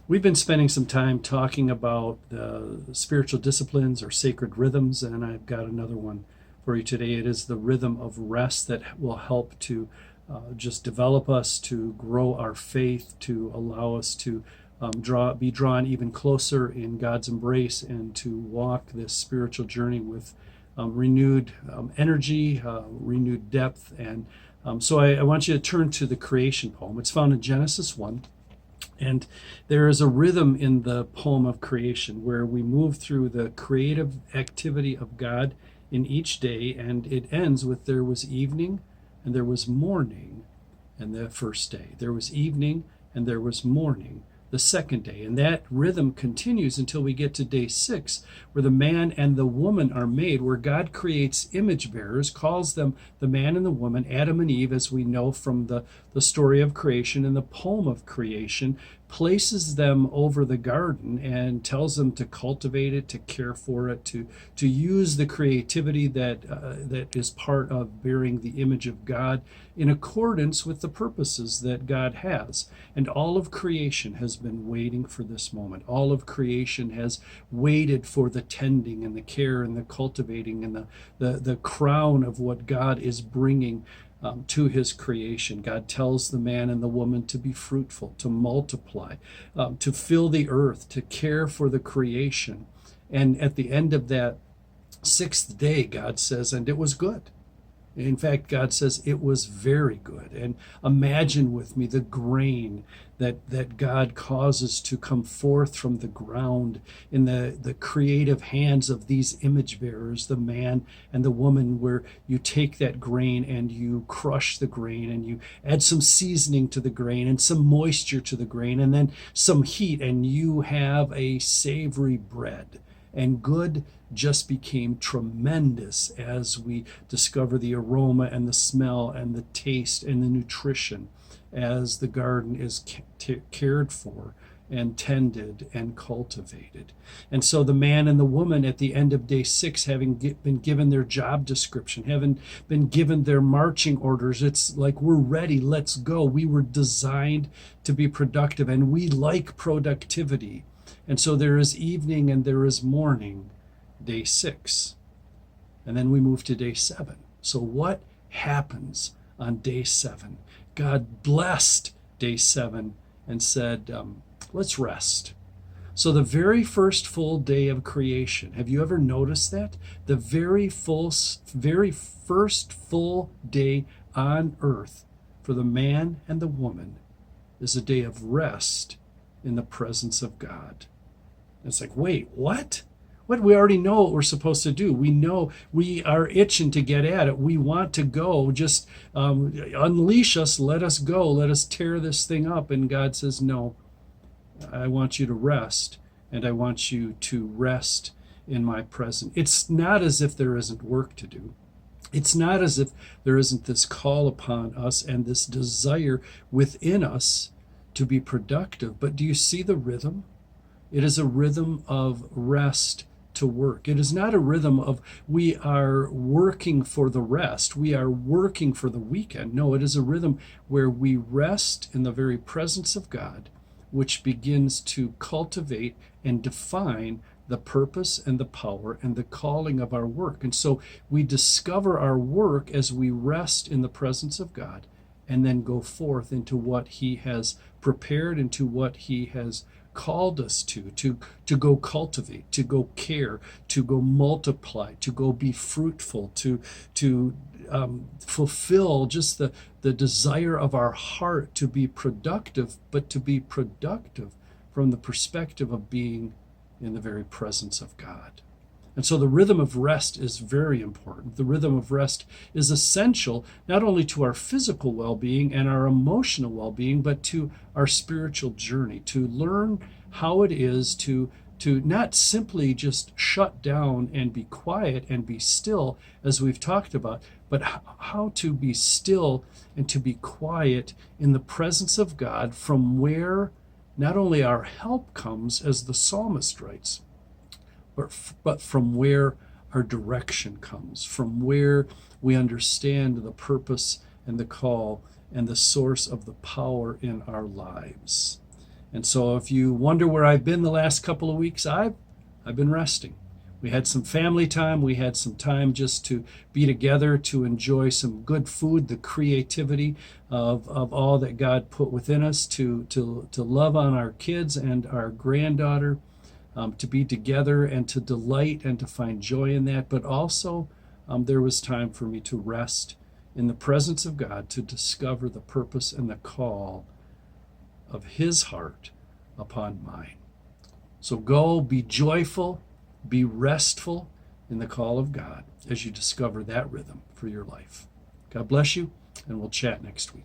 We've been spending some time talking about spiritual disciplines or sacred rhythms, and I've got another one for you today. It is the rhythm of rest that will help to just develop us, to grow our faith, to allow us to be drawn even closer in God's embrace, and to walk this spiritual journey with renewed energy, renewed depth. And so I want you to turn to the creation poem. It's found in Genesis 1. And there is a rhythm in the poem of creation where we move through the creative activity of God in each day, and it ends with there was evening and there was morning and the first day. There was evening and there was morning the second day. And that rhythm continues until we get to day 6, where the man and the woman are made, where God creates image bearers, calls them the man and the woman, Adam and Eve, as we know from the story of creation and the poem of creation, places them over the garden and tells them to cultivate it, to care for it, to use the creativity that is part of bearing the image of God in accordance with the purposes that God has. And all of creation has been waiting for this moment. All of creation has waited for the tending and the care and the cultivating and the crown of what God is bringing to his creation. God tells the man and the woman to be fruitful, to multiply, to fill the earth, to care for the creation. And at the end of that 6th day, God says, and it was good. In fact, God says it was very good. And imagine with me the grain that God causes to come forth from the ground in the creative hands of these image bearers, the man and the woman, where you take that grain and you crush the grain and you add some seasoning to the grain and some moisture to the grain and then some heat, and you have a savory bread. And good just became tremendous as we discover the aroma and the smell and the taste and the nutrition as the garden is cared for and tended and cultivated. And so the man and the woman at the end of day 6, having been given their job description, having been given their marching orders, it's like, we're ready, let's go. We were designed to be productive, and we like productivity. And so there is evening and there is morning, day 6. And then we move to day 7. So what happens on day 7? God blessed day 7 and said, let's rest. So the very first full day of creation, have you ever noticed that? The very first full day on earth for the man and the woman is a day of rest in the presence of God. It's like, wait, what? What? We already know what we're supposed to do. We know, we are itching to get at it. We want to go. Just unleash us. Let us go. Let us tear this thing up. And God says, no, I want you to rest. And I want you to rest in my presence. It's not as if there isn't work to do. It's not as if there isn't this call upon us and this desire within us to be productive. But do you see the rhythm? It is a rhythm of rest to work. It is not a rhythm of we are working for the rest, we are working for the weekend. No, it is a rhythm where we rest in the very presence of God, which begins to cultivate and define the purpose and the power and the calling of our work. And so we discover our work as we rest in the presence of God and then go forth into what he has prepared, into what he has called us to go cultivate, to go care, to go multiply, to go be fruitful, to fulfill just the desire of our heart to be productive, but to be productive from the perspective of being in the very presence of God. And so the rhythm of rest is very important. The rhythm of rest is essential not only to our physical well-being and our emotional well-being, but to our spiritual journey, to learn how it is to not simply just shut down and be quiet and be still, as we've talked about, but how to be still and to be quiet in the presence of God, from where not only our help comes, as the psalmist writes, but from where our direction comes, from where we understand the purpose and the call and the source of the power in our lives. And so if you wonder where I've been the last couple of weeks, I've been resting. We had some family time. We had some time just to be together, to enjoy some good food, the creativity of all that God put within us, to love on our kids and our granddaughter, to be together and to delight and to find joy in that. But also, there was time for me to rest in the presence of God, to discover the purpose and the call of His heart upon mine. So go, be joyful, be restful in the call of God as you discover that rhythm for your life. God bless you, and we'll chat next week.